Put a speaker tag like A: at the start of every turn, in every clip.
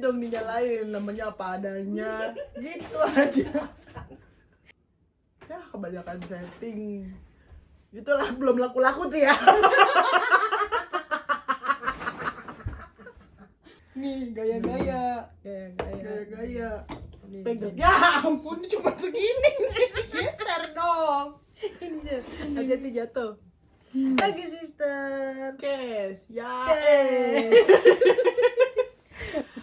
A: dong dinyalain, namanya apa adanya. Gitu aja. Ya kebanyakan setting. Itulah belum laku-laku tuh ya. Nih gaya-gaya. Gaya-gaya. Pegang. Ya ampun cuma segini. Geser dong.
B: Hati-hati jatuh. Lagi sister.
A: Kes. Ya.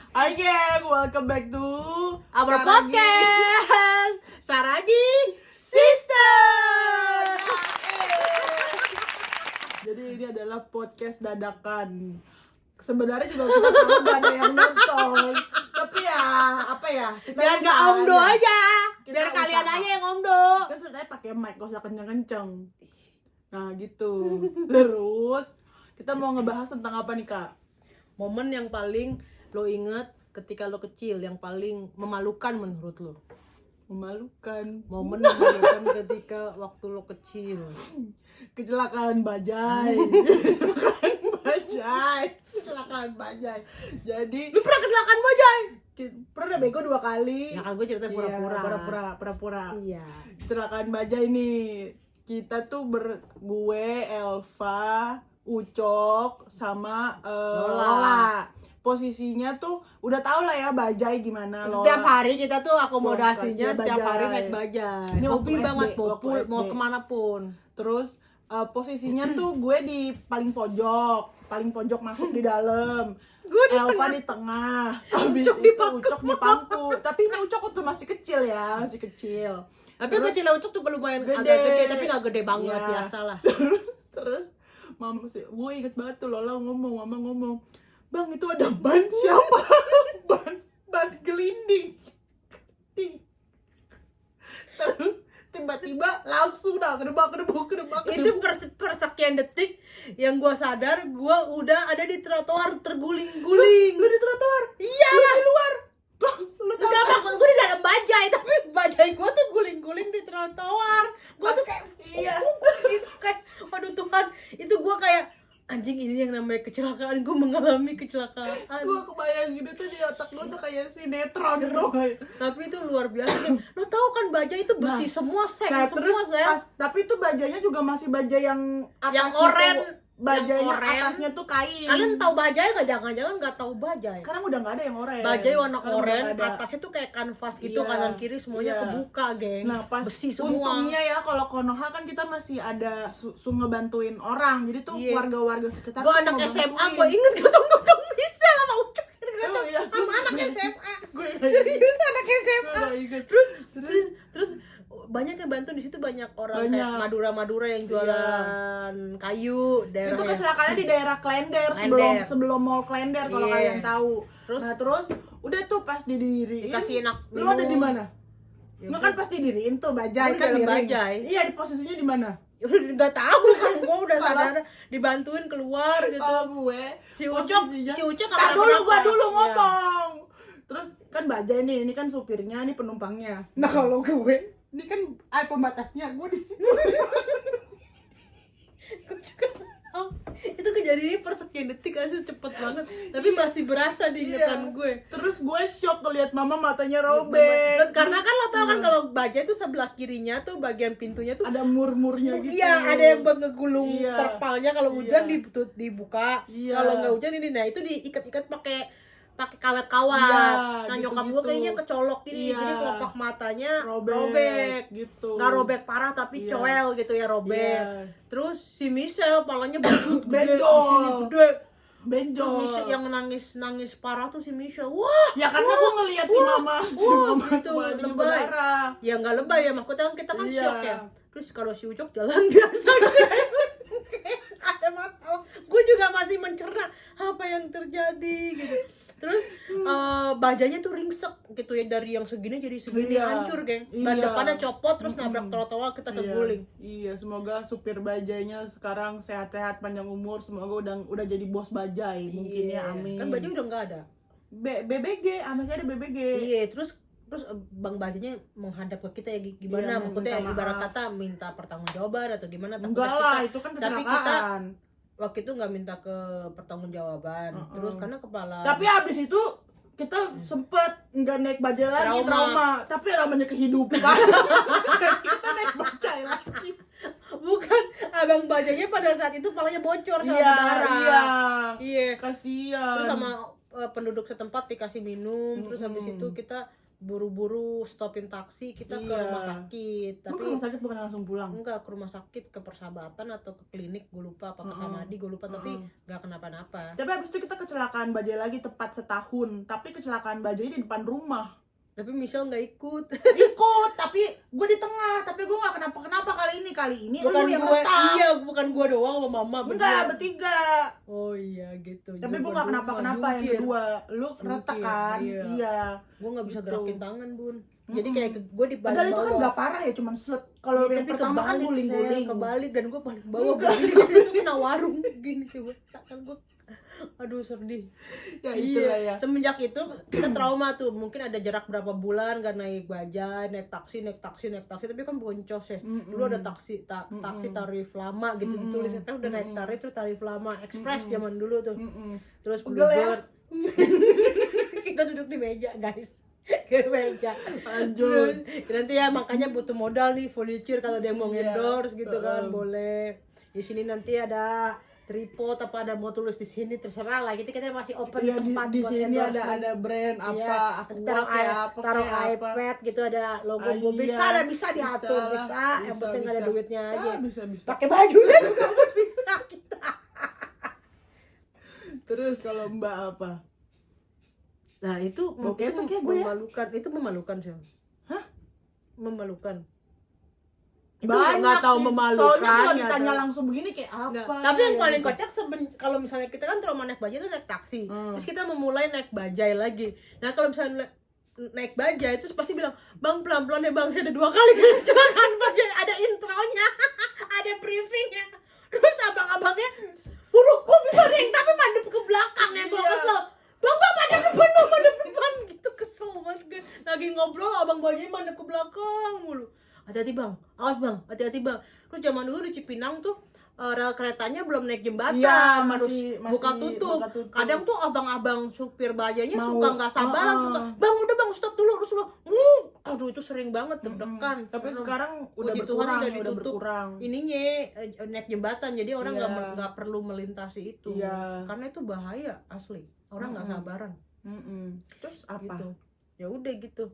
A: Hai geng, welcome back to
B: Our podcast Saragi Sister.
A: Jadi ini adalah podcast dadakan. Sebenarnya juga kita tahu gak ada yang nonton. Tapi ya, apa ya?
B: Biar gak omdo aja. Biar kalian aja yang omdo.
A: Kan sebenarnya pakai mic, gak usah kenceng-kenceng. Nah gitu. Terus kita mau ngebahas tentang apa nih Kak?
B: Momen yang paling lo inget ketika lo kecil, yang paling memalukan menurut lo.
A: Memalukan.
B: Momen memalukan ketika waktu lo kecil.
A: Kecelakaan bajai. Kecelakaan bajai. Jadi
B: Lu pernah kecelakaan bajai?
A: pernah bego 2 kali.
B: Ya kan gue cerita pura-pura.
A: Iya, pura-pura.
B: Iya.
A: Kecelakaan bajai nih. Kita tuh gue, Elva, Ucok sama Lola. Posisinya tuh udah tau lah ya bajai gimana Lola.
B: Setiap hari kita tuh akomodasinya
A: Ya,
B: setiap
A: bajai.
B: hari naik bajai.
A: Ini waktu
B: Hobi
A: SD,
B: banget
A: waktu
B: mau
A: SD.
B: kemana pun.
A: Terus posisinya tuh gue di paling pojok masuk di dalam.
B: Gue di
A: Elva
B: tengah.
A: di tengah. Habis
B: Ucok
A: itu
B: di pangku.
A: Ucok di pangku. Tapi ini Ucok waktu masih kecil ya, masih kecil.
B: Tapi kecilnya Ucok tuh lumayan
A: Gede.
B: agak gede, tapi gak gede banget,
A: Iya.
B: biasa lah.
A: Terus mama sih, gue inget banget tuh Lola mama ngomong, "Bang, itu ada ban siapa?" ban gelinding. Terus tiba-tiba langsung dah kedebak.
B: Itu persekian detik yang gue sadar gue udah ada di trotoar terguling-guling.
A: Lu di trotoar?
B: Iya
A: Lu
B: lah.
A: di luar? Lu tahu
B: Enggak, maksud gue di dalam bajai, tapi bajai gue tuh guling-guling di trotoar. Gue tuh kayak
A: iya.
B: itu kayak aduh Tuhan, itu gue kayak anjing, ini yang namanya kecelakaan, gue mengalami kecelakaan.
A: Gue kebayang gitu tuh di otak gue tuh kayak sinetron tuh.
B: Tapi itu luar biasa kan. Lo tahu kan bajai itu besi semua, sek
A: Nah,
B: semua,
A: terus
B: sek.
A: tapi itu bajanya juga masih baja yang atasnya
B: Yang oren.
A: tuh, bajanya
B: Yang oren.
A: atasnya tuh kain.
B: Kalian tahu bajai nggak? Jangan-jangan nggak tahu bajai.
A: Sekarang udah nggak ada yang oren.
B: Bajai warna
A: Sekarang udah
B: oren,
A: nggak ada.
B: atasnya tuh kayak kanvas gitu,
A: Iya,
B: kanan kiri semuanya
A: iya.
B: kebuka, geng.
A: Nah, pas
B: besi semua.
A: untungnya ya kalau Konoha kan kita masih ada ngebantuin orang. Jadi tuh
B: Iya.
A: warga-warga sekitar
B: Gue
A: tuh
B: anak
A: ngebantuin.
B: SMA, gue inget gotong-gotong bisa sama Ucok.
A: Oh, iya.
B: Sama anak SMA.
A: Gue
B: Serius anak SMA.
A: nggak inget.
B: Terus banyak yang bantu di situ, banyak orang
A: Banyak.
B: kayak Madura yang jualan kayu daerah.
A: Itu kecelakaannya di daerah Klender,
B: Klender.
A: sebelum mall Klender kalau
B: Iya.
A: kalian tahu.
B: Terus?
A: Terus udah tuh pas didiriin.
B: Dikasih enak
A: Lu ada di
B: minum.
A: mana?
B: Ya,
A: Nggak kan pas didiriin tuh bajai
B: Gua di
A: kan
B: dalam
A: miring.
B: bajai.
A: Iya, di posisinya di mana?
B: nggak tahu kan, gue udah
A: Kalau-
B: sadar dibantuin keluar gitu.
A: Kalau gue
B: Si Ucok
A: Tar dulu gua dulu
B: Iya.
A: ngomong. Terus kan bajai nih, ini kan supirnya, ini penumpangnya. Nah, kalau gue ini kan pembatasnya, gue di sini.
B: Gua juga tahu. Itu kejadiannya persekian detik aja, cepet banget, tapi masih berasa di ingatan gue.
A: Terus gue shock ngeliat mama matanya robek.
B: Karena kan lo tau kan kalau bajai tuh sebelah kirinya tuh bagian pintunya tuh
A: Ada mur-murnya gitu.
B: iya, ada yang ngegulung
A: Iya.
B: terpalnya, kalau hujan
A: Iya.
B: dibuka.
A: Iya.
B: Kalau nggak hujan ini, nah itu diikat-ikat pakai kawat-kawat.
A: Iya,
B: Nah
A: gitu-gitu.
B: nyokap gue kayaknya kecolok gini,
A: Iya.
B: jadi kelopak matanya
A: Robek gitu.
B: Nggak robek parah tapi
A: Iya.
B: coel gitu ya, robek.
A: Iya.
B: Terus si Michelle palanya benjol,
A: Benjol.
B: di sini gede. Terus
A: Benjol.
B: Michelle yang nangis parah tuh si Michelle. Wah,
A: Ya karena gue ngeliat si mama
B: gitu,
A: badannya
B: lebay.
A: berdarah.
B: Ya nggak lebay ya, maksudnya kan kita kan
A: Iya.
B: shock ya. Terus kalau si Ucok jalan biasa gitu. Ada mata, gue juga masih mencerna apa yang terjadi gitu. Terus bajanya tuh ringsek gitu ya, dari yang segini jadi segini,
A: Iya.
B: hancur geng. Ban
A: Iya.
B: depannya copot, terus nabrak trotoar, kita keguling.
A: Iya, semoga supir bajainya sekarang sehat-sehat, panjang umur, semoga udah jadi bos bajai mungkin
B: Iya.
A: ya, amin.
B: Kan bajai udah nggak ada.
A: BBG, masih ada BBG.
B: Iya, terus bang bajainya menghadap ke kita ya gimana?
A: Iya,
B: Maksudnya
A: minta
B: ibarat
A: maaf.
B: kata minta pertanggungjawaban atau gimana?
A: Enggak
B: Takutnya
A: lah,
B: kita-
A: itu kan
B: tapi kita
A: kecelakaan.
B: waktu itu nggak minta ke pertanggungjawaban. Terus karena kepala
A: Tapi abis itu kita sempet nggak naik bajai lagi,
B: Trauma.
A: trauma. Tapi namanya kehidupan. Jadi kita naik bajai lagi.
B: Bukan, abang bajanya pada saat itu palanya bocor sama
A: Iya,
B: darah.
A: iya.
B: Iya.
A: Kasian.
B: Terus sama penduduk setempat dikasih minum, terus habis itu kita buru-buru stopin taksi, kita ke
A: Iya.
B: rumah sakit.
A: Emang
B: Tapi
A: ke rumah sakit bukan langsung pulang?
B: enggak, ke rumah sakit, ke Persahabatan atau ke klinik, gue lupa apa ke Samadi, gue lupa, tapi nggak kenapa-napa.
A: Tapi abis itu kita kecelakaan bajai lagi tepat setahun. Tapi kecelakaan bajai di depan rumah.
B: Tapi Michelle nggak ikut.
A: Ikut, tapi gue di tengah. Tapi gue nggak kenapa-kenapa kali ini. Kali ini
B: Bukan
A: lu yang
B: gue,
A: retak.
B: iya, bukan gue doang sama mama.
A: Enggak,
B: berdua.
A: bertiga.
B: Oh iya gitu.
A: Tapi
B: Jadi
A: gue
B: gua
A: nggak
B: doang,
A: kenapa-kenapa yang
B: jungkir.
A: kedua. Lu retak
B: Jungkir,
A: kan?
B: iya.
A: Iya.
B: Gue nggak bisa
A: Gitu.
B: gerakin tangan, Bun. Jadi kayak gue di paling
A: Padahal itu kan
B: bawah.
A: nggak parah ya, cuman slet. Kalau
B: Iya,
A: yang
B: tapi
A: pertama kan
B: kebalik,
A: guling-guling.
B: Sel, kebalik dan gue paling bawah.
A: Enggak.
B: Gini, itu kena warung gini coba. Tangan gue, aduh sedih.
A: Ya itulah ya.
B: Semenjak itu kita trauma tuh. Mungkin ada jarak berapa bulan gak naik bajai, naik taksi. Tapi kan boncos ya. Dulu ada taksi tarif lama gitu ditulis. Kan udah naik tarif terus tarif lama. Express zaman dulu tuh. Terus
A: Pegel ya?
B: Bluebird. Kita duduk di meja guys. Ke meja.
A: Lanjut.
B: Nanti ya makanya butuh modal nih furniture kalau dia mau
A: Iya.
B: endorse gitu kan boleh. Di sini nanti ada tripod apa ada mau tulis di sini terserah lah. Kita masih open
A: Iya,
B: tempat
A: di
B: buat
A: sini
B: endorsement.
A: ada brand
B: Iya,
A: apa, aku
B: taruh
A: kayak apa,
B: taruh
A: kayak apa.
B: iPad gitu ada logo
A: Ah,
B: gue bisa
A: iya.
B: ada bisa diatur
A: lah.
B: bisa yang penting ada duitnya
A: Bisa,
B: aja
A: bisa.
B: pakai bajunya juga bisa kita.
A: Terus kalau Mbak apa?
B: Nah itu
A: Bokeh
B: itu
A: tuh kayak gue ya.
B: memalukan sih.
A: Hah?
B: Memalukan. Itu
A: Banyak
B: nggak tahu
A: sih.
B: memalukan.
A: Soalnya kalau
B: nggak
A: ditanya
B: tahu.
A: langsung begini kayak apa?
B: Nggak. Tapi yang
A: ya,
B: paling
A: gitu.
B: kocak kalau misalnya kita kan trauma naik bajai itu naik taksi, terus kita memulai naik bajai lagi. Nah kalau misalnya naik bajai terus pasti bilang bang pelan-pelan ya bang, saya ada 2 kali kecelakaan bajai, ada intronya, ada briefingnya, terus abang-abangnya buruk kok bisa nih tapi madep ke belakang ya gue
A: Iya.
B: kesel. Bang madep depan dong, madep depan gitu, kesel banget gue. Lagi ngobrol abang bajai madep ke belakang mulu. Hati-hati bang, awas bang, hati-hati bang. Terus zaman dulu di Cipinang tuh rel keretanya belum naik jembatan,
A: Iya,
B: harus
A: masih
B: buka tutup. Kadang tuh abang-abang supir bajanya suka nggak sabaran, suka bang udah bang stop dulu, terus lo, aduh itu sering banget deg-degan.
A: Tapi
B: Karena
A: sekarang udah
B: puji Tuhan
A: berkurang,
B: udah
A: udah
B: ditutup
A: berkurang.
B: ininya naik jembatan, jadi orang
A: Iya.
B: nggak perlu melintasi itu,
A: Iya.
B: karena itu bahaya asli, orang nggak sabaran.
A: Terus apa?
B: Gitu. Ya udah gitu.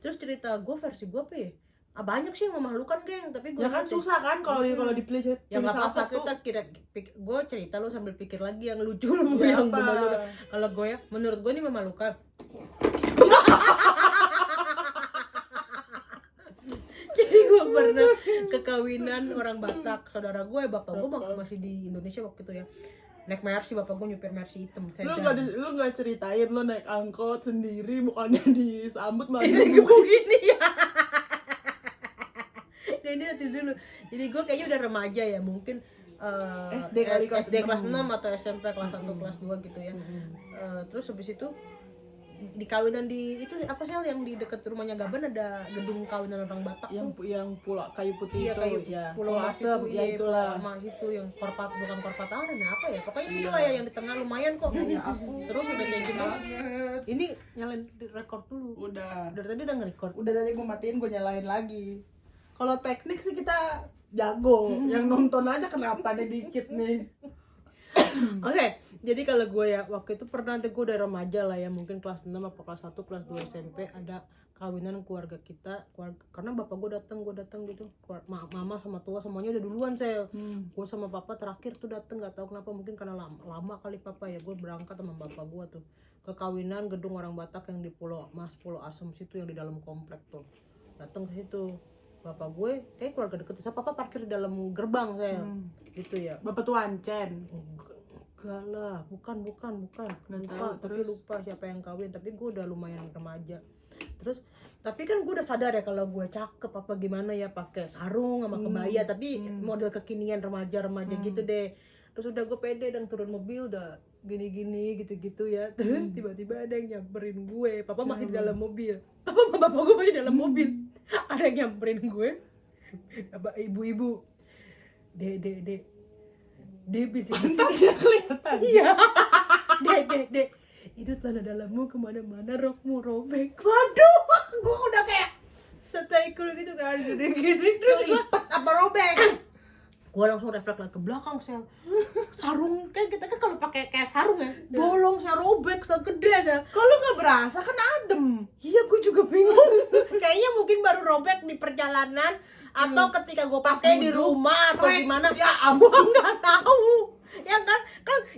B: Terus cerita gue versi gue apa ya? Banyak sih yang memalukan geng, tapi gue
A: Ya kan susah kan kalau dipilih
B: ya nggak
A: salah
B: apa-apa,
A: satu.
B: kita gue cerita lu sambil pikir lagi yang lucu lu yang
A: apa?
B: memalukan. Kalau gue ya, menurut gue ini memalukan. Jadi gue pernah kekawinan orang Batak, saudara gue, bapak gue masih di Indonesia waktu itu ya. Naik Mercy, bapak gue nyupir Mercy hitam.
A: Lu nggak ceritain lu naik angkot sendiri bukannya disambut malah
B: Ini gue begini ya. Nah, ini nanti dulu. Jadi gue kayaknya udah remaja ya, mungkin
A: SD kali, kelas
B: SD kelas 6
A: 6
B: atau SMP kelas 1 kelas 2 gitu ya. Terus habis itu di kawinan di itu apa sih yang di dekat rumahnya Gaban ada gedung kawinan orang Batak tuh.
A: yang pulau kayu putih
B: Iya,
A: itu
B: kayu
A: ya.
B: Pulau Mas
A: Asem,
B: itu,
A: ya
B: iya,
A: itulah.
B: Pulau Mas itu yang bukan Korpataran ya apa ya, pokoknya itu lah ya yang di tengah lumayan kok. Terus udah kayak gitu ini nyalain record dulu.
A: Udah
B: Dari tadi udah nge-record.
A: tadi gue matiin, gue nyalain lagi. Kalau teknik sih kita jago, yang nonton aja kenapa nih dikit nih.
B: Oke, jadi kalau gue ya waktu itu pernah nanti gue udah remaja lah ya, mungkin kelas 6 apa kelas 1 kelas 2 SMP ada kawinan keluarga kita, karena bapak gue datang gitu, mama sama tua semuanya udah duluan sel. Gue sama papa terakhir tuh datang, nggak tahu kenapa, mungkin karena lama kali papa ya. Gue berangkat sama bapak gue tuh ke kawinan gedung orang Batak yang di Pulau Mas, Pulau Asem situ, yang di dalam komplek tuh. Datang ke situ, bapak gue kayak keluarga deket, so papa parkir di dalam gerbang sel, gitu ya.
A: Bapak tuh Ancen.
B: Enggak lah, bukan. Lupa,
A: tahu,
B: tapi lupa siapa yang kawin. Tapi gue udah lumayan remaja. Terus, tapi kan gue udah sadar ya kalau gue cakep apa gimana ya, pakai sarung sama kebaya. Tapi model kekinian remaja gitu deh. Terus udah gue pede dan turun mobil udah gini-gini gitu-gitu ya. Terus tiba-tiba ada yang nyamperin gue. Papa masih di dalam mobil. Papa sama bapak gue masih di dalam mobil. Ada yang nyamperin gue. Ibu-ibu. Dek. Dia bisik-bisik.
A: Dia kelihatan.
B: Iya. Dek. itu celana dalammu kemana-mana, rokmu robek. Waduh, gue udah kayak stay cool gitu kan, gini-gini. Terus
A: Kelipet apa robek?
B: gue langsung refleks lagi ke belakang, sel. Sarung kan kita kan kalau pakai kayak sarung ya, bolong, saya robek, saya gede, saya.
A: Kalau nggak berasa kan adem.
B: Iya, gue juga bingung. Kayaknya mungkin baru robek di perjalanan atau ketika gue pakai di
A: duduk,
B: rumah atau
A: krek.
B: gimana.
A: Ya
B: Gue nggak tahu. Ya kan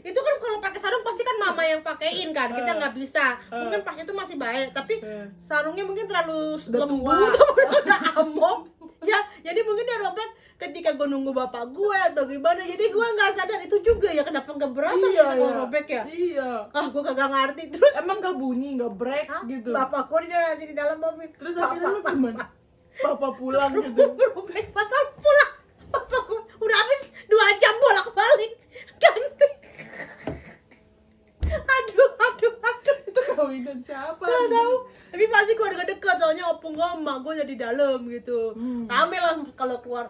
B: itu kan kalau pakai sarung pasti kan mama yang pakein kan, kita nggak bisa. Mungkin pas itu masih baik, tapi sarungnya mungkin terlalu
A: Udah
B: lembut,
A: tua.
B: udah amok. Ya, jadi mungkin dia robek ketika gue nunggu bapak gue atau gimana. Jadi gue nggak sadar itu juga ya, kenapa nggak berasa
A: Iya,
B: kalau
A: iya.
B: robek ya.
A: Iya.
B: Gue kagak ngerti. Terus
A: Emang nggak bunyi, nggak break
B: hah?
A: gitu.
B: Bapak gue di dalam mobil.
A: Terus akhirnya lu gimana? Papa pulang gitu.
B: Robek, bapak pulang. Bapak gue udah habis 2 jam bolak-balik ganti. Aduh.
A: Itu kawinan siapa?
B: Gak tahu. Tapi pasti keluarga dekat, soalnya opung gue, emak gue jadi dalam gitu. Rame lah kalau keluar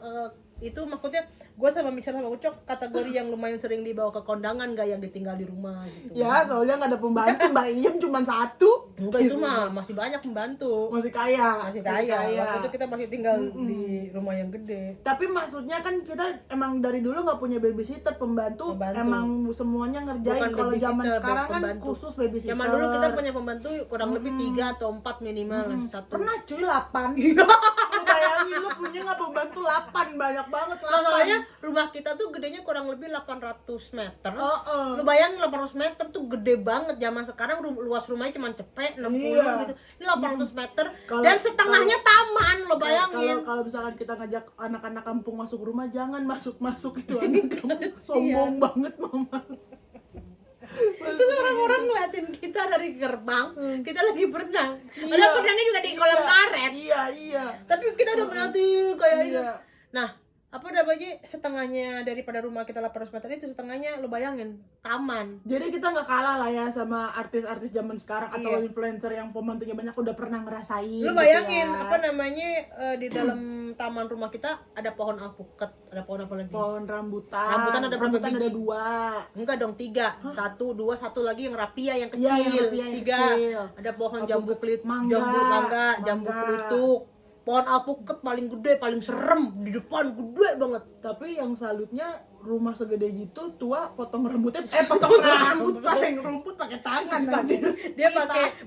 B: itu, maksudnya gue sama Michelle sama Ucok kategori yang lumayan sering dibawa ke kondangan, gak yang ditinggal di rumah gitu.
A: Ya, soalnya nggak ada pembantu, Mbak Iem cuma 1.
B: Enggak, itu mah masih banyak pembantu.
A: Masih kaya.
B: Masih kaya. Waktu itu kita masih tinggal di rumah yang gede.
A: Tapi maksudnya kan kita emang dari dulu nggak punya babysitter, pembantu emang semuanya ngerjain.
B: Bukan
A: Kalau zaman
B: babysitter,
A: sekarang kan
B: pembantu.
A: khusus babysitter.
B: Zaman dulu kita punya pembantu kurang lebih 3 atau 4 minimal lah, satu.
A: Pernah cuy 8. Lu bayangin lu punya nggak pembantu 8, banyak banget 8.
B: Makanya rumah kita tuh gedenya kurang lebih 800 meter.
A: Heeh.
B: Lu bayangin 800 meter tuh gede banget. Zaman sekarang luas rumahnya cuma cepet 60
A: Iya.
B: gitu. Ini 800 meter
A: Kalau-
B: dan setengahnya taman, lo bayangin.
A: Kalau misalkan kita ngajak anak-anak kampung masuk rumah, jangan masuk itu anak kampung. Sombong banget mama.
B: Terus orang-orang ngeliatin kita dari gerbang, kita lagi berenang.
A: Iya.
B: Padahal berenangnya juga di kolam karet.
A: Iya.
B: Tapi kita udah berhati kayak itu.
A: Iya.
B: Nah, apa namanya, setengahnya daripada rumah kita 800 meter itu, setengahnya lo bayangin taman.
A: Jadi kita nggak kalah lah ya sama artis-artis zaman sekarang atau
B: Iya.
A: influencer yang pembantunya banyak udah pernah ngerasain.
B: Lu
A: gitu
B: bayangin
A: ya.
B: apa namanya, di dalam taman rumah kita ada pohon alpukat, ada pohon apa lagi?
A: Pohon rambutan.
B: Rambutan ada berapa
A: Rambutan
B: biji?
A: ada 2.
B: Enggak dong, 3. 1, 2, 1 lagi yang rapia yang kecil.
A: Iya, yang rapia yang
B: 3.
A: kecil.
B: Ada pohon
A: Alpukat,
B: jambu pelit,
A: mangga,
B: jambu mangga, jambu
A: mangga.
B: pelutuk. Pohon alpukat paling gede, paling serem di depan, gede banget.
A: Tapi yang salutnya rumah segede gitu tua potong rambutnya potong rambut pakai rumput pakai tangan anjir.
B: Dia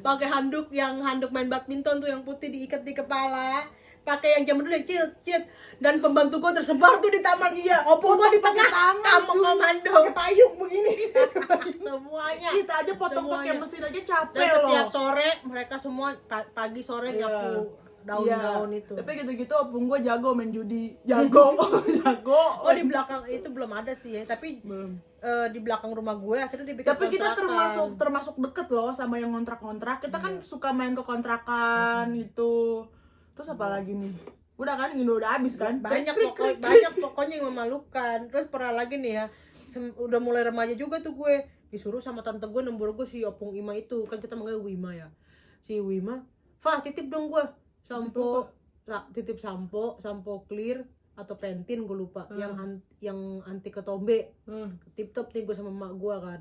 B: pakai handuk, yang handuk main badminton tuh yang putih diikat di kepala. Pakai yang zaman dulu yang ciut dan pembantu gua tersebar tuh di taman.
A: Iya,
B: opung gua di
A: pakai
B: tengah,
A: tangan,
B: kamu
A: cuy.
B: komando.
A: Pakai payung begini.
B: Semuanya.
A: Kita aja potong pakai
B: Semuanya.
A: mesin aja capek
B: Dan
A: loh.
B: setiap sore mereka semua pagi sore
A: Iya.
B: nyapu daun-daun
A: Iya.
B: itu.
A: Tapi gitu-gitu opung gue jago main judi. Jago.
B: Oh, di belakang itu belum ada sih ya, tapi
A: Belum.
B: di belakang rumah gue akhirnya dibikin
A: Tapi kita
B: kontrakan.
A: termasuk deket loh sama yang ngontrak-ngontrak. Kita kan suka main ke kontrakan gitu. Terus apa lagi nih? Udah kan, ini udah habis kan?
B: banyak
A: Krik, krik, krik.
B: banyak pokoknya yang memalukan. Terus pernah lagi nih ya, udah mulai remaja juga tuh gue disuruh sama tante gue nembur gue si Opung Ima itu, kan kita manggil Wima ya. Si Wima, "Fah, titip dong gue sampo, titip sampo clear atau pentin gue lupa, yang anti ketombe." Tip top nih gue sama emak gue kan.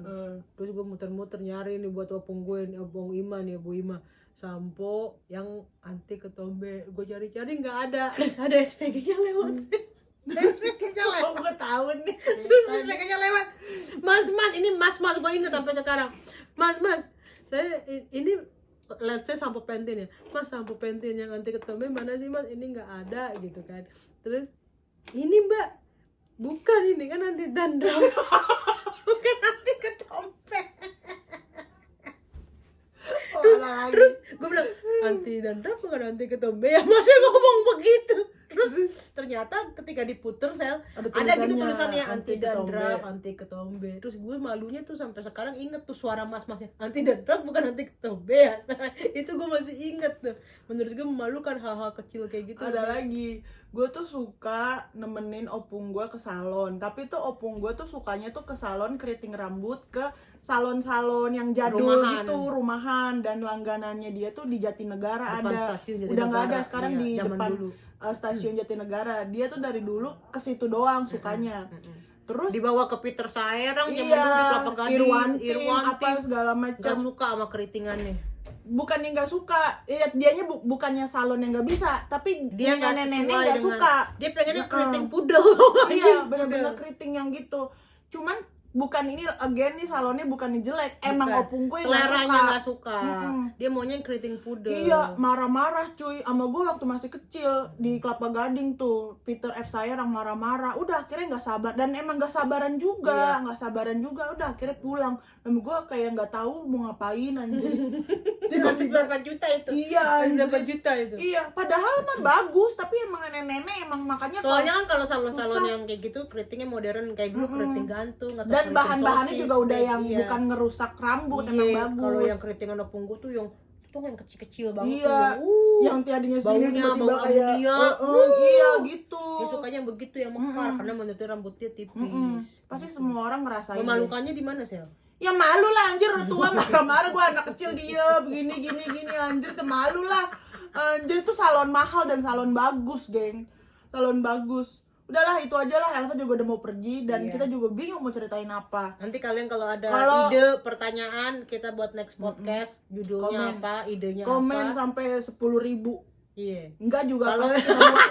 B: Terus gue muter-muter nyari nih buat Opung gue, Opung Ima nih, Bu Ima, sampo yang anti ketombe. Gue cari-cari nggak ada. Terus ada SPG-nya lewat sih. SPG-nya lewat.
A: Oh, gue tahu nih.
B: Terus SPG-nya lewat. Mas, ini mas gue inget sampai sekarang. Mas, saya ini let's say sampo pentin ya. Mas, sampo pentin yang anti ketombe mana sih mas? Ini nggak ada gitu kan. Terus ini mbak, bukan, ini kan anti dandruff. Bukan anti ketombe. Terus gue bilang, anti dandruff bukan anti ketombe ya? Masnya ngomong begitu. Terus ternyata ketika diputer sel ada gitu tulisannya anti dandruff, anti ketombe. Terus gue malunya tuh sampai sekarang inget tuh suara mas-masnya, anti dandruff bukan anti ketombe ya. Nah, itu gue masih inget tuh. Menurut gue memalukan hal-hal kecil kayak gitu.
A: Ada lagi, gue tuh suka nemenin opung gue ke salon. Tapi tuh opung gue tuh sukanya tuh ke salon keriting rambut, ke salon-salon yang jadul gitu, rumahan. Dan langganannya dia tuh di Jatinegara
B: Depan
A: ada.
B: stasiun
A: Udah nggak ada
B: Jatinegara.
A: sekarang
B: Iya,
A: di
B: zaman
A: depan
B: dulu.
A: stasiun Jatinegara. Dia tuh dari dulu ke situ doang sukanya. Terus
B: dibawa ke Peter Saerang zaman
A: iya,
B: dulu di Kelapa Gading,
A: Irwanting, apa segala
B: Gak
A: macam.
B: suka sama keritingannya.
A: Bukannya nggak suka, ya dianya bukannya salon yang nggak bisa, tapi
B: Dia nggak
A: nenek-nenek
B: sesuai
A: nggak
B: dengan-
A: suka.
B: Dia pengennya
A: Heeh.
B: keriting pudel.
A: Iya, bener-bener keriting yang gitu. Cuman bukan ini again nih salonnya bukannya jelek, emang
B: Bukan.
A: opung gue nggak
B: Seleranya
A: suka.
B: nggak suka. Dia maunya yang keriting pudel.
A: Iya, marah-marah cuy sama gue waktu masih kecil di Kelapa Gading tuh. Peter F. Sayer yang marah-marah. Udah akhirnya nggak sabar dan emang nggak sabaran juga, nggak sabaran juga. Udah akhirnya pulang. Dan gue kayak nggak tahu mau ngapain anjir. Tiba-tiba
B: berapa juta itu?
A: iya,
B: Berapa
A: anjir.
B: juta itu?
A: Iya, padahal mah bagus, tapi emang nenek-nenek emang makanya
B: Soalnya
A: kalau-
B: kan kalau salon-salon
A: susah.
B: yang kayak gitu keritingnya modern kayak dulu keriting gantung atau
A: dan
B: keriting
A: bahan-bahannya
B: sosis,
A: juga udah
B: kayak-
A: yang
B: iya.
A: bukan ngerusak rambut,
B: Iya,
A: emang bagus.
B: kalau yang keritingan opung gue tuh yang itu yang kecil-kecil banget
A: iya,
B: tuh
A: yang tiadinya sini
B: baunya,
A: tiba-tiba
B: bau
A: kayak
B: amonia.
A: iya gitu.
B: dia sukanya yang begitu yang mekar karena menurutnya rambutnya tipis.
A: Pasti semua orang ngerasain deh.
B: Memalukannya di mana Sel?
A: Ya malu lah anjir, tua marah-marah, gua anak kecil dia begini gini anjir, tuh malu lah anjir. Itu salon mahal dan salon bagus geng, salon bagus. Udahlah itu aja lah, Elva juga udah mau pergi dan
B: Iya.
A: kita juga bingung mau ceritain apa.
B: Nanti kalian kalau ada
A: Kalau-
B: ide pertanyaan kita buat next podcast judulnya
A: Komen.
B: apa, idenya
A: Komen
B: apa.
A: sampai 10.000.
B: Iya.
A: Enggak juga
B: Kalau-
A: pasti kita buat.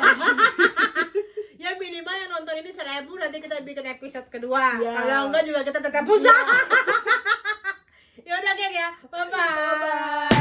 B: Ya minimal yang nonton ini 1.000 nanti kita bikin episode kedua.
A: Iya.
B: Kalau enggak juga kita tetap usaha. Ya udah geng ya. Bye bye.
A: Bye.